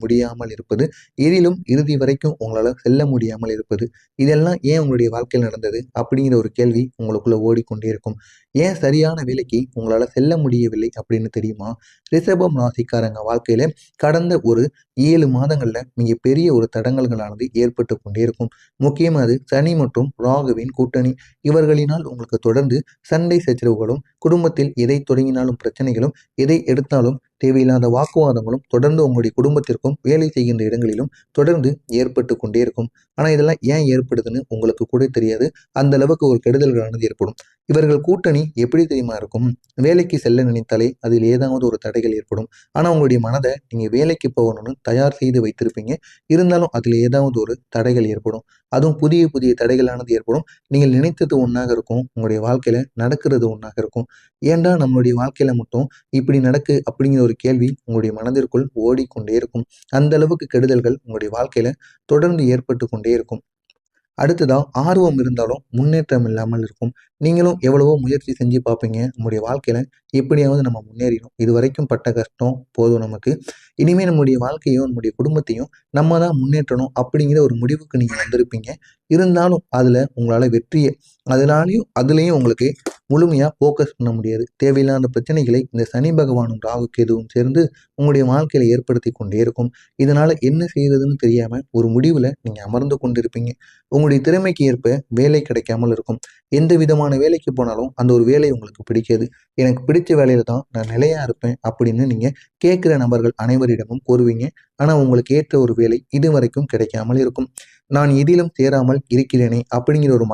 முடியாமல் இருப்பது, எதிலும் இறுதி வரைக்கும் உங்களால செல்ல முடியாமல் இருப்பது, இதெல்லாம் ஏன் உங்களுடைய வாழ்க்கையில் நடந்தது அப்படிங்கிற ஒரு கேள்வி உங்களுக்குள்ள ஓடிக்கொண்டே இருக்கும். ஏன் சரியான வேலைக்கு உங்களால செல்ல முடியவில்லை அப்படின்னு தெரியுமா? ரிஷபம் ராசிக்காரங்க வாழ்க்கையில கடந்த ஒரு 7 மாதங்கள்ல மிகப்பெரிய ஒரு தடங்கல்களானது ஏற்பட்டு கொண்டே இருக்கும். முக்கியமா அது சனி மற்றும் ராகுவின் கூட்டணி. இவர்களினால் உங்களுக்கு தொடர்ந்து சண்டை சச்சரவுகளும், குடும்பத்தில் எதை தொடங்கினாலும் பிரச்சனைகளும், எதை எடுத்தாலும் தேவையில்லாத வாக்குவாதங்களும் தொடர்ந்து உங்களுடைய குடும்பத்திற்கும், வேலை செய்கின்ற இடங்களிலும் தொடர்ந்து ஏற்பட்டு கொண்டே இருக்கும். ஆனா இதெல்லாம் ஏன் ஏற்படுதுன்னு உங்களுக்கு கூட தெரியாது. அந்த அளவுக்கு ஒரு கெடுதல்களானது ஏற்படும். இவர்கள் கூட்டணி எப்படி தெரியுமா இருக்கும்? வேலைக்கு செல்ல நினைத்தாலே அதில் ஏதாவது ஒரு தடைகள் ஏற்படும். ஆனா உங்களுடைய மனதை நீங்க வேலைக்கு போகணும்னு தயார் செய்து வைத்திருப்பீங்க. இருந்தாலும் அதில் ஏதாவது ஒரு தடைகள் ஏற்படும். அதுவும் புதிய புதிய தடைகளானது ஏற்படும். நீங்கள் நினைத்தது ஒன்றாக இருக்கும், உங்களுடைய வாழ்க்கையில நடக்கிறது ஒன்றாக இருக்கும். ஏன்டா நம்மளுடைய வாழ்க்கையில மட்டும் இப்படி நடக்கு அப்படிங்கிற ஒரு கேள்வி உங்களுடைய மனதிற்குள் ஓடிக்கொண்டே இருக்கும். அந்த அளவுக்கு கெடுதல்கள் உங்களுடைய வாழ்க்கையில தொடர்ந்து ஏற்பட்டு கொண்டே இருக்கும். அடுத்ததா ஆர்வம் இருந்தாலும் முன்னேற்றம் இல்லாமல் இருக்கும். நீங்களும் எவ்வளவோ முயற்சி செஞ்சு பார்ப்பீங்க. நம்முடைய வாழ்க்கையில எப்படியாவது நம்ம முன்னேறிடும். இதுவரைக்கும் பட்ட கஷ்டம் போதும் நமக்கு. இனிமே நம்முடைய வாழ்க்கையும், நம்முடைய குடும்பத்தையும் நம்ம தான் முன்னேற்றணும் அப்படிங்கிற ஒரு முடிவுக்கு நீங்க வந்திருப்பீங்க. இருந்தாலும் அதுல உங்களால வெற்றிய அதுலயும் உங்களுக்கு முழுமையா ஃபோக்கஸ் பண்ண முடியாது. தேவையில்லாத பிரச்சனைகளை இந்த சனி பகவானும், ராகு கேதுவும் சேர்ந்து உங்களுடைய வாழ்க்கையில ஏற்படுத்தி கொண்டே இருக்கும். இதனால என்ன செய்யறதுன்னு தெரியாம ஒரு முடிவுல நீங்க அமர்ந்து கொண்டிருப்பீங்க. உங்களுடைய திறமைக்கு ஏற்ப வேலை கிடைக்காமல் இருக்கும். எந்த விதமான வேலைக்கு போனாலும் அந்த ஒரு வேலை உங்களுக்கு பிடிக்காது. எனக்கு பிடிச்ச வேலையில தான் நான் நிலையா இருப்பேன் அப்படின்னு நீங்க கேட்கிற நபர்கள் அனைவரிடமும் கூறுவீங்க. ஆனா உங்களுக்கு ஏற்ற ஒரு வேலை இதுவரைக்கும் கிடைக்காமல் இருக்கும். நான் எதிலும் சேராமல் இருக்கிறேனே அப்படிங்கிற ஒரு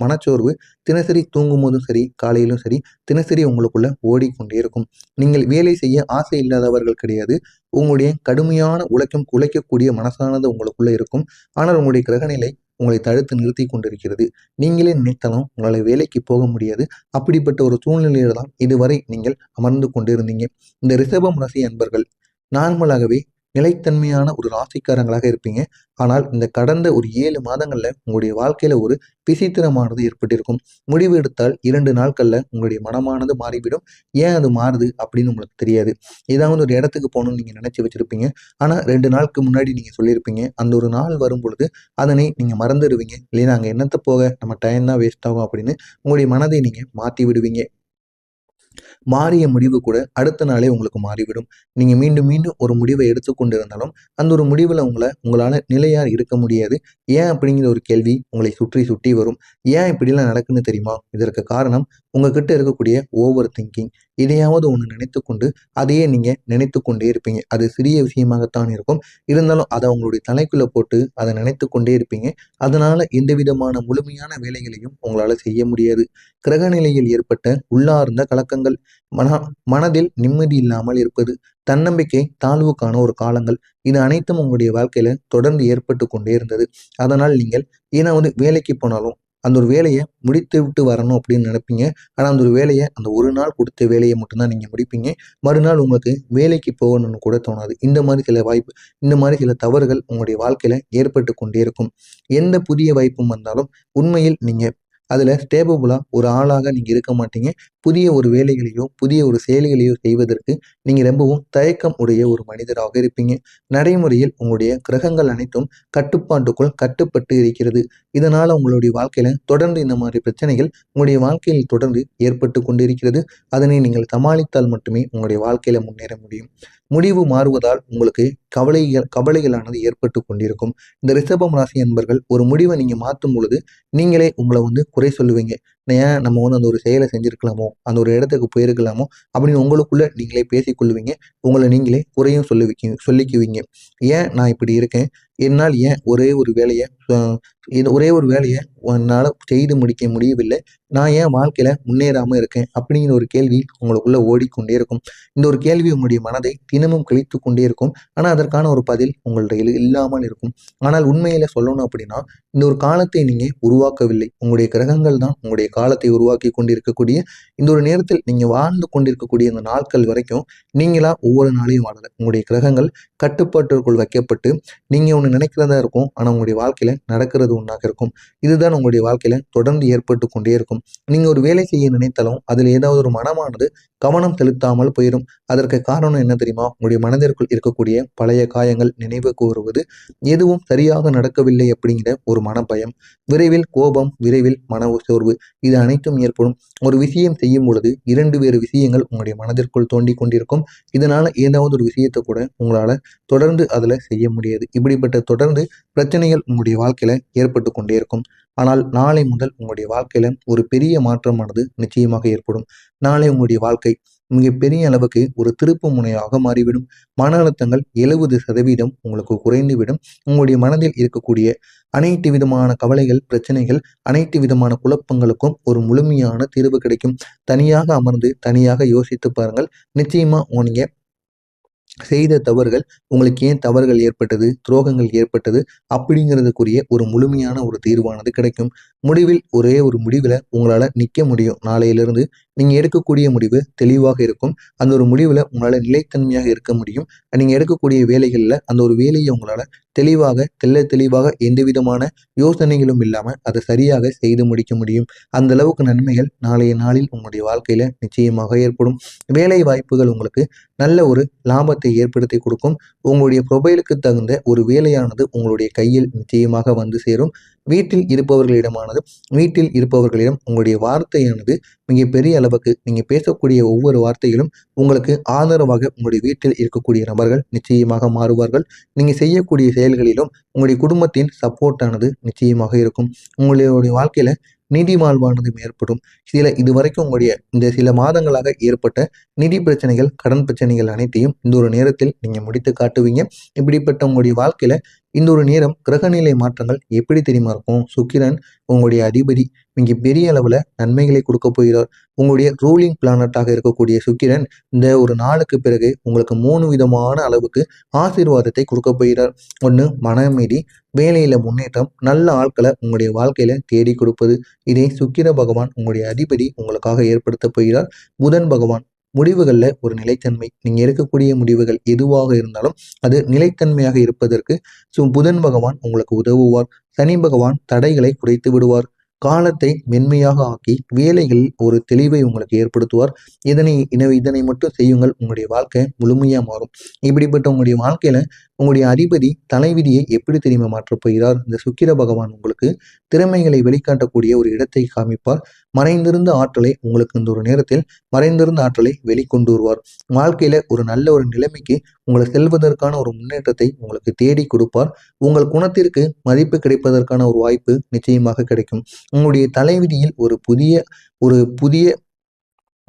மனச்சோர்வு தினசரி தூங்கும் போதும் சரி, காலையிலும் சரி, தினசரி உங்களுக்குள்ள ஓடிக்கொண்டே இருக்கும். நீங்கள் வேலை செய்ய ஆசை இல்லாதவர்கள் கிடையாது. உங்களுடைய கடுமையான உழைக்கக்கூடிய மனசானது உங்களுக்குள்ள இருக்கும். ஆனால் உங்களுடைய கிரகநிலை உங்களை தடுத்து நிறுத்தி கொண்டிருக்கிறது. நீங்களே நினைத்தாலும் உங்களால் வேலைக்கு போக முடியாது. அப்படிப்பட்ட ஒரு சூழ்நிலையில தான் இதுவரை நீங்கள் அமர்ந்து கொண்டிருந்தீங்க. இந்த ரிஷபம் ராசி அன்பர்கள் நார்மலாகவே நிலைத்தன்மையான ஒரு ராசிக்காரங்களாக இருப்பீங்க. ஆனால் இந்த கடந்த ஒரு 7 மாதங்கள்ல உங்களுடைய வாழ்க்கையில ஒரு விசித்திரமானது ஏற்பட்டிருக்கும். முடிவு எடுத்தால் 2 நாட்கள்ல உங்களுடைய மனமானது மாறிவிடும். ஏன் அது மாறுது அப்படின்னு உங்களுக்கு தெரியாது. ஏதாவது ஒரு இடத்துக்கு போகணும்னு நீங்க நினைச்சு வச்சிருப்பீங்க. ஆனா 2 நாளுக்கு முன்னாடி நீங்க சொல்லியிருப்பீங்க. அந்த ஒரு நாள் வரும் பொழுது அதனை நீங்க மறந்துடுவீங்க. இல்லைன்னா அங்க என்னத்த போக நம்ம டைம் தான் வேஸ்ட் ஆகும் அப்படின்னு உங்களுடைய மனதை நீங்க மாத்தி விடுவீங்க. மாறிய முடிவு கூட அடுத்த நாளே உங்களுக்கு மாறிவிடும். நீங்க மீண்டும் மீண்டும் ஒரு முடிவை எடுத்துக்கொண்டிருந்தாலும் அந்த ஒரு முடிவுல உங்களால நிலையா இருக்க முடியாது. ஏன் அப்படிங்கிற ஒரு கேள்வி உங்களை சுற்றி சுற்றி வரும். ஏன் இப்படிலாம் நடக்குன்னு தெரியுமா? இதற்கு காரணம் உங்ககிட்ட இருக்கக்கூடிய ஓவர் திங்கிங். எதையாவது ஒன்று நினைத்துக்கொண்டு அதையே நீங்க நினைத்து கொண்டே இருப்பீங்க. அது சிறிய விஷயமாகத்தான் இருக்கும். இருந்தாலும் அதை உங்களுடைய தலைக்குள்ள போட்டு அதை நினைத்து கொண்டே இருப்பீங்க. அதனால எந்த விதமான முழுமையான வேலைகளையும் உங்களால செய்ய முடியாது. கிரகநிலையில் ஏற்பட்ட உள்ளார்ந்த கலக்கங்கள், மன மனதில் நிம்மதி இல்லாமல் இருப்பது, தன்னம்பிக்கை தாழ்வுக்கான ஒரு காலங்கள், இது அனைத்தும் உங்களுடைய வாழ்க்கையில தொடர்ந்து ஏற்பட்டு கொண்டே இருந்தது. அதனால் நீங்கள் ஏதாவது வேலைக்கு போனாலும் அந்த ஒரு வேலையை முடித்து விட்டு வரணும் அப்படின்னு நினைப்பீங்க. ஆனா அந்த ஒரு வேலையை அந்த ஒரு நாள் கொடுத்த வேலையை மட்டும்தான் நீங்க முடிப்பீங்க. மறுநாள் உங்களுக்கு வேலைக்கு போகணும்னு கூட தோணாது. இந்த மாதிரி சில தவறுகள் உங்களுடைய வாழ்க்கையில ஏற்பட்டு கொண்டே இருக்கும். எந்த புதிய வாய்ப்பும் வந்தாலும் உண்மையில் நீங்க அதுல ஸ்டேபிளா ஒரு ஆளாக நீங்க இருக்க மாட்டீங்க. புதிய ஒரு வேலைகளையோ, புதிய ஒரு செயல்களையோ செய்வதற்கு நீங்க ரொம்பவும் தயக்கம் உடைய ஒரு மனிதராக இருப்பீங்க. நடைமுறையில் உங்களுடைய கிரகங்கள் அனைத்தும் கட்டுப்பாட்டுக்குள் கட்டுப்பட்டு இருக்கிறது. இதனால உங்களுடைய வாழ்க்கையில தொடர்ந்து இந்த மாதிரி பிரச்சனைகள் உங்களுடைய வாழ்க்கையில் தொடர்ந்து ஏற்பட்டு கொண்டிருக்கிறது. அதனை நீங்கள் சமாளித்தால் மட்டுமே உங்களுடைய வாழ்க்கையில முன்னேற முடியும். முடிவு மாறுவதால் உங்களுக்கு கவலைகளானது ஏற்பட்டு கொண்டிருக்கும். இந்த ரிஷபம் ராசி என்பர்கள் ஒரு முடிவை நீங்க மாற்றும் பொழுது நீங்களே உங்களை குறை சொல்லுவீங்க. ஏன் நம்ம அந்த ஒரு செயலை செஞ்சிருக்கலாமோ, அந்த ஒரு இடத்துக்கு போயிருக்கலாமோ அப்படின்னு உங்களுக்குள்ள நீங்களே பேசிக்கொள்ளுவீங்க. உங்களை நீங்களே குறையும் சொல்லிக்குவீங்க. ஏன் நான் இப்படி இருக்கேன்? என்னால் ஏன் ஒரே ஒரு வேலையை என்னால் செய்து முடிக்க முடியவில்லை? நான் ஏன் வாழ்க்கையில முன்னேறாம இருக்கேன்? அப்படிங்கிற ஒரு கேள்வி உங்களுக்குள்ள ஓடிக்கொண்டே இருக்கும். இந்த ஒரு கேள்வி உங்களுடைய மனதை தினமும் கழித்து கொண்டே இருக்கும். ஆனால் அதற்கான ஒரு பதில் உங்கள்ட்ட இல்லாமல் இருக்கும். ஆனால் உண்மையில சொல்லணும் அப்படின்னா இந்த ஒரு காலத்தை நீங்க உருவாக்கவில்லை. உங்களுடைய கிரகங்கள் தான் உங்களுடைய காலத்தை உருவாக்கி கொண்டிருக்கக்கூடிய இந்த ஒரு நேரத்தில் நீங்க வாழ்ந்து கொண்டிருக்கக்கூடிய இந்த நாட்கள் வரைக்கும் நீங்களா ஒவ்வொரு நாளையும் வாழல. உங்களுடைய கிரகங்கள் கட்டுப்பாட்டிற்குள் வைக்கப்பட்டு நீங்க ஒன்று ஒன்று நினைக்கிறதா இருக்கும், ஆனால் உங்களுடைய வாழ்க்கையில் நடக்கிறது ஒன்றாக இருக்கும். இதுதான் உங்களுடைய வாழ்க்கையில் தொடர்ந்து ஏற்பட்டு கொண்டே இருக்கும். நீங்கள் ஒரு வேலை செய்ய நினைத்தாலும் அதில் ஏதாவது ஒரு மனமானது கவனம் செலுத்தாமல் போயிடும். அதற்கு காரணம் என்ன தெரியுமா? உங்களுடைய மனதிற்குள் இருக்கக்கூடிய பழைய காயங்கள் நினைவு கூறுவது, எதுவும் சரியாக நடக்கவில்லை அப்படிங்கிற ஒரு மனபயம், விரைவில் கோபம், விரைவில் மன சோர்வு, இது அனைத்தும் ஏற்படும். ஒரு விஷயம் செய்யும் பொழுது 2 வேறு விஷயங்கள் உங்களுடைய மனதிற்குள் தோண்டி கொண்டிருக்கும். இதனால ஏதாவது ஒரு விஷயத்தை கூட உங்களால தொடர்ந்து அதுல செய்ய முடியாது. இப்படிப்பட்ட தொடர்ந்து பிரச்சனைகள் உங்களுடைய வாழ்க்கையில ஏற்பட்டு கொண்டே இருக்கும். ஆனால் நாளை முதல் உங்களுடைய வாழ்க்கையில ஒரு பெரிய மாற்றமானது நிச்சயமாக ஏற்படும். நாளை உங்களுடைய வாழ்க்கை மிகப்பெரிய அளவுக்கு ஒரு திருப்பு முனையாக மாறிவிடும். மன அழுத்தங்கள் 70% உங்களுக்கு குறைந்துவிடும். உங்களுடைய மனதில் இருக்கக்கூடிய அனைத்து விதமான கவலைகள், பிரச்சனைகள், அனைத்து விதமான குழப்பங்களுக்கும் ஒரு முழுமையான தீர்வு கிடைக்கும். தனியாக அமர்ந்து தனியாக யோசித்து பாருங்கள். நிச்சயமா நீங்க செய்த தவறுகள், உங்களுக்கு ஏன் தவறுகள் ஏற்பட்டது, துரோகங்கள் ஏற்பட்டது அப்படிங்கிறதுக்குரிய ஒரு முழுமையான ஒரு தீர்வானது கிடைக்கும். முடிவில் ஒரே ஒரு முடிவில் உங்களால் நிற்க முடியும். நாளையிலிருந்து நீங்கள் எடுக்கக்கூடிய முடிவு தெளிவாக இருக்கும். அந்த ஒரு முடிவில் உங்களால் நிலைத்தன்மையாக இருக்க முடியும். நீங்கள் எடுக்கக்கூடிய வேலைகளில் அந்த ஒரு வேலையை உங்களால் தெளிவாக தெளிவாக எந்த விதமான யோசனைகளும் இல்லாமல் அதை சரியாக செய்து முடிக்க முடியும். அந்த அளவுக்கு நன்மைகள் நாளைய நாளில் உங்களுடைய வாழ்க்கையில் நிச்சயமாக ஏற்படும். வேலை வாய்ப்புகள் உங்களுக்கு நல்ல ஒரு லாபத்தை ஏற்படுத்தி கொடுக்கும். உங்களுடைய ப்ரொஃபைலுக்கு தகுந்த ஒரு வேலையானது உங்களுடைய கையில் நிச்சயமாக வந்து சேரும். வீட்டில் இருப்பவர்களிடம் உங்களுடைய வார்த்தையானது மிகப்பெரிய அளவுக்கு நீங்கள் பேசக்கூடிய ஒவ்வொரு வார்த்தைகளும் உங்களுக்கு ஆதரவாக உங்களுடைய வீட்டில் இருக்கக்கூடிய நபர்கள் நிச்சயமாக மாறுவார்கள். நீங்கள் செய்யக்கூடிய செயல்களிலும் உங்களுடைய குடும்பத்தின் சப்போர்ட்டானது நிச்சயமாக இருக்கும். உங்களுடைய வாழ்க்கையில நிதி வாழ்வானது ஏற்படும். இதுவரைக்கும் உங்களுடைய இந்த சில மாதங்களாக ஏற்பட்ட நிதி பிரச்சனைகள், கடன் பிரச்சனைகள் அனைத்தையும் இந்த ஒரு நேரத்தில் நீங்க முடித்து காட்டுவீங்க. இப்படிப்பட்ட உங்களுடைய வாழ்க்கையில இந்த ஒரு நேரம் கிரகநிலை மாற்றங்கள் எப்படி தெரியுமா இருக்கும்? சுக்கிரன் உங்களுடைய அதிபதி மிக பெரிய அளவுல நன்மைகளை கொடுக்க போகிறார். உங்களுடைய ரூலிங் பிளானட்டாக இருக்கக்கூடிய சுக்கிரன் இந்த ஒரு நாளுக்கு பிறகு உங்களுக்கு 3 விதமான அளவுக்கு ஆசீர்வாதத்தை கொடுக்க போகிறார். ஒன்று மன அமைதி, வேலையில முன்னேற்றம், நல்ல ஆட்களை உங்களுடைய வாழ்க்கையில தேடி கொடுப்பது. இதை சுக்கிர பகவான் உங்களுடைய அதிபதி உங்களுக்காக ஏற்படுத்த போகிறார். புதன் பகவான் முடிவுகளில் ஒரு நிலைத்தன்மை, நீங்கள் எடுக்கக்கூடிய முடிவுகள் எதுவாக இருந்தாலும் அது நிலைத்தன்மையாக இருப்பதற்கு புதன் பகவான் உங்களுக்கு உதவுவார். சனி பகவான் தடைகளை குறைத்து விடுவார். காலத்தை மென்மையாக ஆக்கி வேலைகளில் ஒரு தெளிவை உங்களுக்கு ஏற்படுத்துவார். இதனை மட்டும் செய்யுங்கள், உங்களுடைய வாழ்க்கை முழுமையாக மாறும். இப்படிப்பட்ட உங்களுடைய வாழ்க்கையில உங்களுடைய அதிபதி தலைவிதியை எப்படி தெரியுமா மாற்றப் போகிறார்? இந்த சுக்கிர பகவான் உங்களுக்கு திறமைகளை வெளிக்காட்டக்கூடிய ஒரு இடத்தை காமிப்பார். மறைந்திருந்த ஆற்றலை உங்களுக்கு இந்த ஒரு நேரத்தில் மறைந்திருந்த ஆற்றலை வெளிக்கொண்டு வருவார். வாழ்க்கையில ஒரு நல்ல ஒரு நிலைமைக்கு உங்களை செல்வதற்கான ஒரு முன்னேற்றத்தை உங்களுக்கு தேடி கொடுப்பார். உங்கள் குணத்திற்கு மதிப்பு கிடைப்பதற்கான ஒரு வாய்ப்பு நிச்சயமாக கிடைக்கும். உங்களுடைய தலைவிதியில் ஒரு புதிய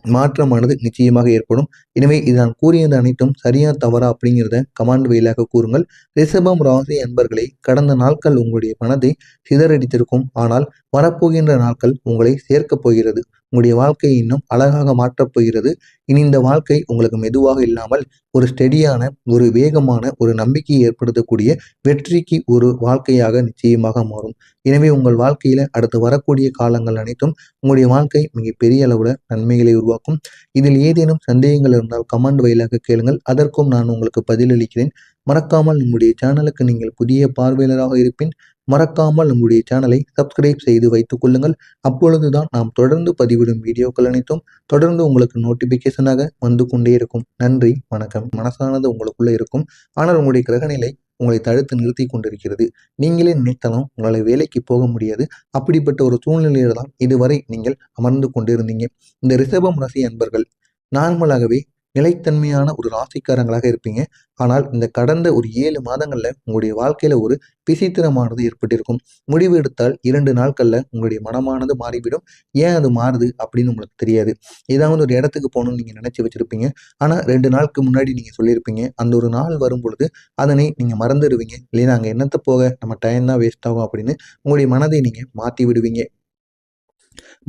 மாற்றமானது நிச்சயமாக ஏற்படும். எனவே இது நான் கூறியது அனைத்தும் சரியா தவறா அப்படிங்கிறத கமெண்ட் வாயிலாக கூறுங்கள். ரிஷபம் ராசி அன்பர்களே, கடந்த நாட்கள் உங்களுடைய மனதை சிதறடித்திருக்கும். ஆனால் வரப்போகின்ற நாட்கள் உங்களை சேர்க்கப் போகிறது. உங்களுடைய வாழ்க்கையை இன்னும் அழகாக மாற்றப் போகிறது. இனி இந்த வாழ்க்கை உங்களுக்கு மெதுவாக இல்லாமல் ஒரு ஸ்டெடியான, ஒரு வேகமான, ஒரு நம்பிக்கையை ஏற்படுத்தக்கூடிய வெற்றிக்கு ஒரு வாழ்க்கையாக நிச்சயமாக மாறும். எனவே உங்கள் வாழ்க்கையில அடுத்து வரக்கூடிய காலங்கள் அனைத்தும் உங்களுடைய வாழ்க்கை மிகப்பெரிய அளவுல நன்மைகளை உருவாக்கும். இதில் ஏதேனும் சந்தேகங்கள் இருந்தால் கமெண்ட் வாயிலாக கேளுங்கள். அதற்கும் நான் உங்களுக்கு பதிலளிக்கிறேன். மறக்காமல் நம்முடைய சேனலுக்கு நீங்கள் புதிய பார்வையாளராக இருப்பின் மறக்காமல் நம்முடைய சேனலை சப்ஸ்கிரைப் செய்து வைத்துக் கொள்ளுங்கள். அப்பொழுதுதான் நாம் தொடர்ந்து பதிவிடும் வீடியோக்கள் அனைத்தும் தொடர்ந்து உங்களுக்கு நோட்டிபிகேஷனாக வந்து கொண்டே இருக்கும். நன்றி, வணக்கம். மனசானது உங்களுக்குள்ள இருக்கும், ஆனால் உங்களுடைய கிரகநிலை உங்களை தடுத்து நிறுத்தி கொண்டிருக்கிறது. நீங்களே நினைத்தாலும் உங்களால் வேலைக்கு போக முடியாது. அப்படிப்பட்ட ஒரு சூழ்நிலையில தான் இதுவரை நீங்கள் அமர்ந்து கொண்டிருந்தீங்க. இந்த ரிஷபம் ராசி அன்பர்கள் நார்மலாகவே நிலைத்தன்மையான ஒரு ராசிக்காரங்களாக இருப்பீங்க. ஆனால் இந்த கடந்த ஒரு 7 மாதங்கள்ல உங்களுடைய வாழ்க்கையில ஒரு விசித்திரமானது ஏற்பட்டிருக்கும். முடிவு எடுத்தால் 2 நாட்கள்ல உங்களுடைய மனமானது மாறிவிடும். ஏன் அது மாறுது அப்படின்னு உங்களுக்கு தெரியாது. ஏதாவது ஒரு இடத்துக்கு போகணும்னு நீங்க நினைச்சு வச்சிருப்பீங்க. ஆனா 2 நாளுக்கு முன்னாடி நீங்க சொல்லியிருப்பீங்க. அந்த ஒரு நாள் வரும் பொழுது அதனை நீங்க மறந்துடுவீங்க. இல்லைன்னா அங்க என்னத்த போக, நம்ம டைம் தான் வேஸ்ட் ஆகும் அப்படின்னு உங்களுடைய மனதை நீங்க மாற்றி விடுவீங்க.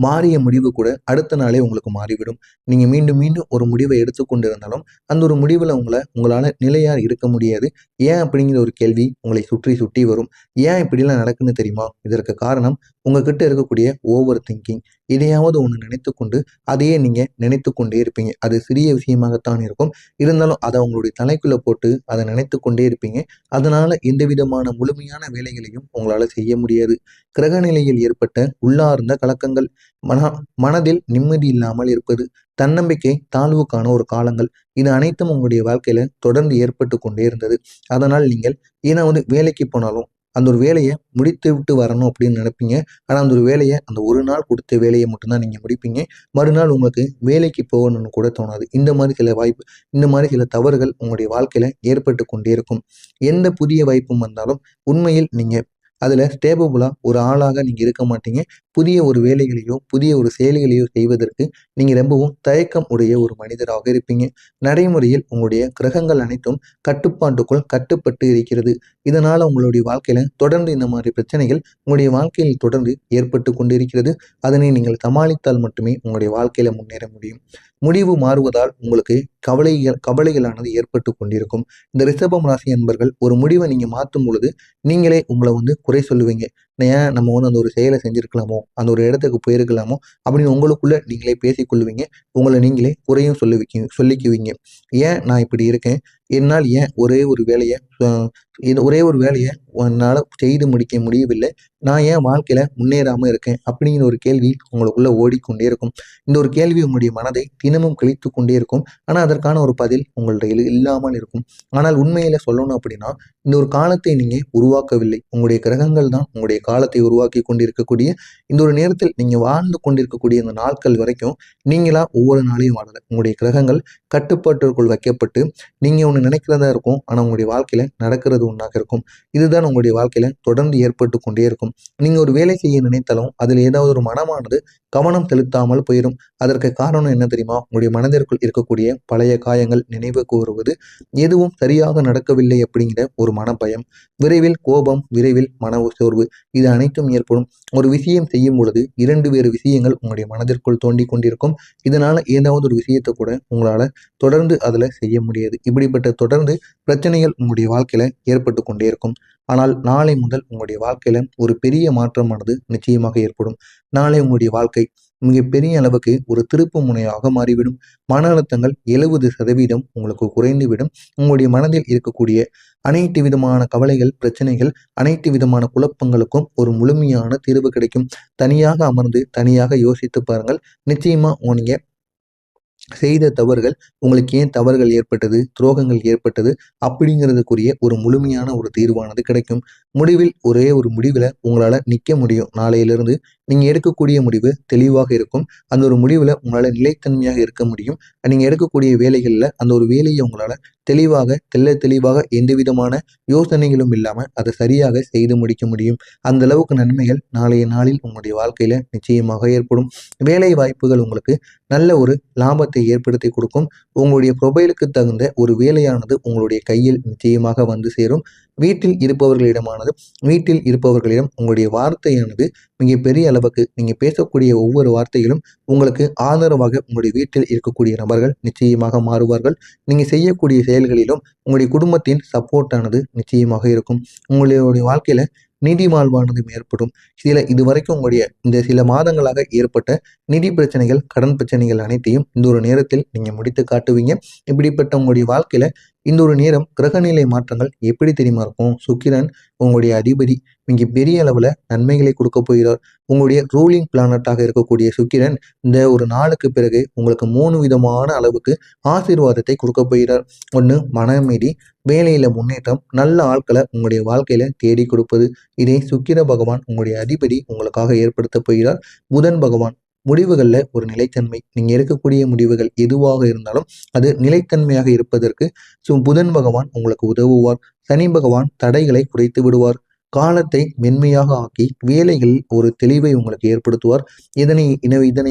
மாறிய முடிவு கூட அடுத்த நாளே உங்களுக்கு மாறிவிடும். நீங்க மீண்டும் மீண்டும் ஒரு முடிவை எடுத்துக்கொண்டு இருந்தாலும் அந்த ஒரு முடிவுல உங்களால நிலையா இருக்க முடியாது. ஏன் அப்படிங்கிற ஒரு கேள்வி உங்களை சுற்றி சுற்றி வரும். ஏன் இப்படிலாம் நடக்குன்னு தெரியுமா? இதற்கு காரணம் உங்ககிட்ட இருக்கக்கூடிய ஓவர் திங்கிங், இதையாவது ஒன்று நினைத்து கொண்டு அதையே நீங்கள் நினைத்து கொண்டே இருப்பீங்க. அது சிறிய விஷயமாகத்தான் இருக்கும். இருந்தாலும் அதை உங்களுடைய தலைக்குள்ளே போட்டு அதை நினைத்து கொண்டே இருப்பீங்க. அதனால் எந்த விதமான முழுமையான வேலைகளையும் உங்களால் செய்ய முடியாது. கிரகநிலையில் ஏற்பட்ட உள்ளார்ந்த கலக்கங்கள், மன மனதில் நிம்மதி இல்லாமல் இருப்பது, தன்னம்பிக்கை தாழ்வுக்கான ஒரு காலங்கள், இது அனைத்தும் உங்களுடைய வாழ்க்கையில தொடர்ந்து ஏற்பட்டு கொண்டே இருந்தது. அதனால் நீங்கள் வேலைக்கு போனாலும் அந்த ஒரு வேலையை முடித்து விட்டு வரணும் அப்படின்னு நினைப்பீங்க. ஆனால் அந்த ஒரு வேலையை அந்த ஒரு நாள் கொடுத்த வேலையை மட்டும்தான் நீங்கள் முடிப்பீங்க. மறுநாள் உங்களுக்கு வேலைக்கு போகணும்னு கூட தோணாது. இந்த மாதிரி சில தவறுகள் உங்களுடைய வாழ்க்கையில ஏற்பட்டு கொண்டே இருக்கும். எந்த புதிய வாய்ப்பும் வந்தாலும் உண்மையில் நீங்கள் அதில் ஸ்டேபிளாக ஒரு ஆளாக நீங்கள் இருக்க மாட்டீங்க. புதிய ஒரு வேலைகளையோ புதிய ஒரு செயல்களையோ செய்வதற்கு நீங்கள் ரொம்பவும் தயக்கம் உடைய ஒரு மனிதராக இருப்பீங்க. நடைமுறையில் உங்களுடைய கிரகங்கள் அனைத்தும் கட்டுப்பாட்டுக்குள் கட்டுப்பட்டு இருக்கிறது. இதனால் உங்களுடைய வாழ்க்கையில் தொடர்ந்து இந்த மாதிரி பிரச்சனைகள் உங்களுடைய வாழ்க்கையில் தொடர்ந்து ஏற்பட்டு கொண்டிருக்கிறது. அதனை நீங்கள் சமாளித்தால் மட்டுமே உங்களுடைய வாழ்க்கையில் முன்னேற முடியும். முடிவு மாறுவதால் உங்களுக்கு கவலைகளானது ஏற்பட்டு கொண்டிருக்கும். இந்த ரிஷபம் ராசி அன்பர்கள் ஒரு முடிவை நீங்கள் மாற்றும் பொழுது நீங்களே உங்களை குறை சொல்லுவீங்க. ஏன் நம்ம அந்த ஒரு செயலை செஞ்சுருக்கலாமோ, அந்த ஒரு இடத்துக்கு போயிருக்கலாமோ அப்படின்னு உங்களுக்குள்ள நீங்களே பேசிக்கொள்ளுவீங்க. உங்களை நீங்களே குறையும் சொல்லிக்குவீங்க. ஏன் நான் இப்படி இருக்கேன், என்னால் ஏன் ஒரே ஒரு வேலையை என்னால் செய்து முடிக்க முடியவில்லை, நான் ஏன் வாழ்க்கையில் முன்னேறாமல் இருக்கேன் அப்படிங்கிற ஒரு கேள்வி உங்களுக்குள்ளே ஓடிக்கொண்டே இருக்கும். இந்த ஒரு கேள்வி உங்களுடைய மனதை தினமும் கழித்து கொண்டே இருக்கும். ஆனால் அதற்கான ஒரு பதில் உங்கள்கிட்ட இல்லாமல் இருக்கும். ஆனால் உண்மையில் சொல்லணும் அப்படின்னா இந்த ஒரு காலத்தை நீங்கள் உருவாக்கவில்லை, உங்களுடைய கிரகங்கள் தான் உங்களுடைய காலத்தை உருவாக்கி கொண்டிருக்கக்கூடிய இந்த ஒரு நேரத்தில் நீங்கள் வாழ்ந்து கொண்டிருக்கக்கூடிய இந்த நாட்கள் வரைக்கும் நீங்களா ஒவ்வொரு நாளையும் வாழலை. உங்களுடைய கிரகங்கள் கட்டுப்பாட்டிற்குள் வைக்கப்பட்டு நீங்கள் ஒன்று நினைக்கிறதா இருக்கும், ஆனால் உங்களுடைய வாழ்க்கையில் நடக்கிறது ஒன்றாக இருக்கும். இதுதான் உங்களுடைய வாழ்க்கையில தொடர்ந்து ஏற்பட்டு கொண்டே இருக்கும். நீங்க ஒரு வேலை செய்ய நினைத்தாலும் அதில் ஏதாவது ஒரு மனமானது கவனம் செலுத்தாமல் போயிடும். அதற்கு காரணம் என்ன தெரியுமா? உங்களுடைய மனதிற்குள் இருக்கக்கூடிய பழைய காயங்கள் நினைவு கூறுவது, எதுவும் சரியாக நடக்கவில்லை அப்படிங்கிற ஒரு மனபயம், விரைவில் கோபம், விரைவில் மன சோர்வு, இது அனைத்தும் ஏற்படும். ஒரு விஷயம் செய்யும் பொழுது 2 வேறு விஷயங்கள் உங்களுடைய மனதிற்குள் தோண்டி கொண்டிருக்கும். இதனால ஏதாவது ஒரு விஷயத்தை கூட உங்களால தொடர்ந்து அதுல செய்ய முடியாது. இப்படிப்பட்ட தொடர்ந்து பிரச்சனைகள் உங்களுடைய வாழ்க்கையில ஏற்பட்டு கொண்டே இருக்கும். ஆனால் நாளை முதல் உங்களுடைய வாழ்க்கையில ஒரு பெரிய மாற்றமானது நிச்சயமாக ஏற்படும். நாளை உங்களுடைய வாழ்க்கை மிகப்பெரிய அளவுக்கு ஒரு திருப்பு முனையாக மாறிவிடும். மன அழுத்தங்கள் 70% உங்களுக்கு குறைந்துவிடும். உங்களுடைய மனதில் இருக்கக்கூடிய அனைத்து விதமான கவலைகள், பிரச்சனைகள், அனைத்து விதமான குழப்பங்களுக்கும் ஒரு முழுமையான தீர்வு கிடைக்கும். தனியாக அமர்ந்து தனியாக யோசித்து பாருங்கள். நிச்சயமா நீங்க செய்த தவறுகள், உங்களுக்கு ஏன் தவறுகள் ஏற்பட்டது, துரோகங்கள் ஏற்பட்டது அப்படிங்கிறதுக்குரிய ஒரு முழுமையான ஒரு தீர்வானது கிடைக்கும். முடிவில் ஒரே ஒரு முடிவில் உங்களால் நிற்க முடியும். நாளையிலிருந்து நீங்கள் எடுக்கக்கூடிய முடிவு தெளிவாக இருக்கும். அந்த ஒரு முடிவில் உங்களால் நிலைத்தன்மையாக இருக்க முடியும். நீங்கள் எடுக்கக்கூடிய வேலைகளில் அந்த ஒரு வேலையை உங்களால் தெளிவாக எந்த விதமான யோசனைகளும் இல்லாமல் அதை சரியாக செய்து முடிக்க முடியும். அந்த அளவுக்கு நன்மைகள் நாளைய நாளில் உங்களுடைய வாழ்க்கையில் நிச்சயமாக ஏற்படும். வேலை வாய்ப்புகள் உங்களுக்கு நல்ல ஒரு லாபத்தை ஏற்படுத்தி கொடுக்கும். உங்களுடைய ப்ரொஃபைலுக்கு தகுந்த ஒரு வேலையானது உங்களுடைய கையில் நிச்சயமாக வந்து சேரும். வீட்டில் இருப்பவர்களிடம் உங்களுடைய வார்த்தையானது மிகப்பெரிய அளவுக்கு நீங்கள் பேசக்கூடிய ஒவ்வொரு வார்த்தைகளும் உங்களுக்கு ஆதரவாக உங்களுடைய வீட்டில் இருக்கக்கூடிய நபர்கள் நிச்சயமாக மாறுவார்கள். நீங்கள் செய்யக்கூடிய செயல்களிலும் உங்களுடைய குடும்பத்தின் சப்போர்ட்டானது நிச்சயமாக இருக்கும். உங்களுடைய வாழ்க்கையில நிதி வாழ்வானது ஏற்படும். இதுவரைக்கும் உங்களுடைய இந்த சில மாதங்களாக ஏற்பட்ட நிதி பிரச்சனைகள், கடன் பிரச்சனைகள் அனைத்தையும் இந்த ஒரு நேரத்தில் நீங்கள் முடித்து காட்டுவீங்க. இப்படிப்பட்ட உங்களுடைய வாழ்க்கையில இந்த ஒரு நேரம் கிரகநிலை மாற்றங்கள் எப்படி தெரியுமா இருக்கும்? சுக்கிரன் உங்களுடைய அதிபதி மிக பெரிய அளவில் நன்மைகளை கொடுக்க போகிறார். உங்களுடைய ரூலிங் பிளானட்டாக இருக்கக்கூடிய சுக்கிரன் இந்த ஒரு நாளுக்கு பிறகு உங்களுக்கு 3 விதமான அளவுக்கு ஆசீர்வாதத்தை கொடுக்க போகிறார். ஒன்று மன அமைதி, வேலையில முன்னேற்றம், நல்ல ஆட்களை உங்களுடைய வாழ்க்கையில தேடி கொடுப்பது. இதை சுக்கிர பகவான் உங்களுடைய அதிபதி உங்களுக்காக ஏற்படுத்த போகிறார். புதன் பகவான் முடிவுகளில் ஒரு நிலைத்தன்மை, நீங்கள் எடுக்கக்கூடிய முடிவுகள் எதுவாக இருந்தாலும் அது நிலைத்தன்மையாக இருப்பதற்கு புதன் பகவான் உங்களுக்கு உதவுவார். சனி பகவான் தடைகளை குறைத்து விடுவார். காலத்தை மென்மையாக ஆக்கி வேலைகளில் ஒரு தெளிவை உங்களுக்கு ஏற்படுத்துவார். இதனை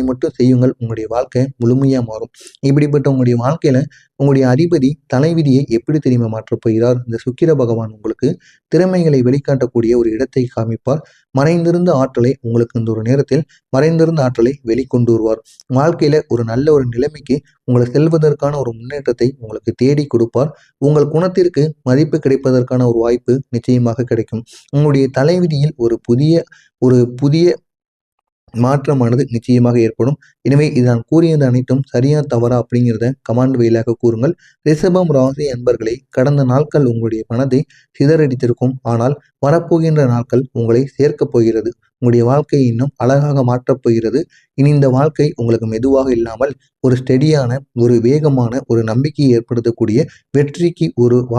மட்டும் செய்யுங்கள், உங்களுடைய வாழ்க்கை முழுமையாக மாறும். இப்படிப்பட்ட உங்களுடைய வாழ்க்கையில உங்களுடைய அதிபதி தலைவிதியை எப்படி தெரியுமா மாற்றப் போகிறார்? இந்த சுக்கிர பகவான் உங்களுக்கு திறமைகளை வெளிக்காட்டக்கூடிய ஒரு இடத்தை காமிப்பார். மறைந்திருந்த ஆற்றலை உங்களுக்கு இந்த ஒரு நேரத்தில் மறைந்திருந்த ஆற்றலை வெளிக்கொண்டு வருவார். வாழ்க்கையில ஒரு நல்ல ஒரு நிலைமைக்கு உங்களை செல்வதற்கான ஒரு முன்னேற்றத்தை உங்களுக்கு தேடி கொடுப்பார். உங்கள் குணத்திற்கு மதிப்பு கிடைப்பதற்கான ஒரு வாய்ப்பு நிச்சயமாக கிடைக்கும். உங்களுடைய தலைவிதியில் ஒரு புதிய மாற்றமானது நிச்சயமாக ஏற்படும். எனவே இது நான் கூறியது அனைத்தும் சரியா தவறா அப்படிங்கிறத கமெண்ட் வாயிலாக கூறுங்கள். ரிஷபம் ராசி அன்பர்களே, கடந்த நாட்கள் உங்களுடைய மனதை சிதறடித்திருக்கும். ஆனால் வரப்போகின்ற நாட்கள் உங்களை சேர்க்கப் போகிறது. உங்களுடைய வாழ்க்கையை இன்னும் அழகாக மாற்றப் போகிறது. இனி இந்த வாழ்க்கை உங்களுக்கு மெதுவாக இல்லாமல் ஒரு ஸ்டெடியான, ஒரு வேகமான, ஒரு நம்பிக்கையை ஏற்படுத்தக்கூடிய வெற்றிக்கு ஒரு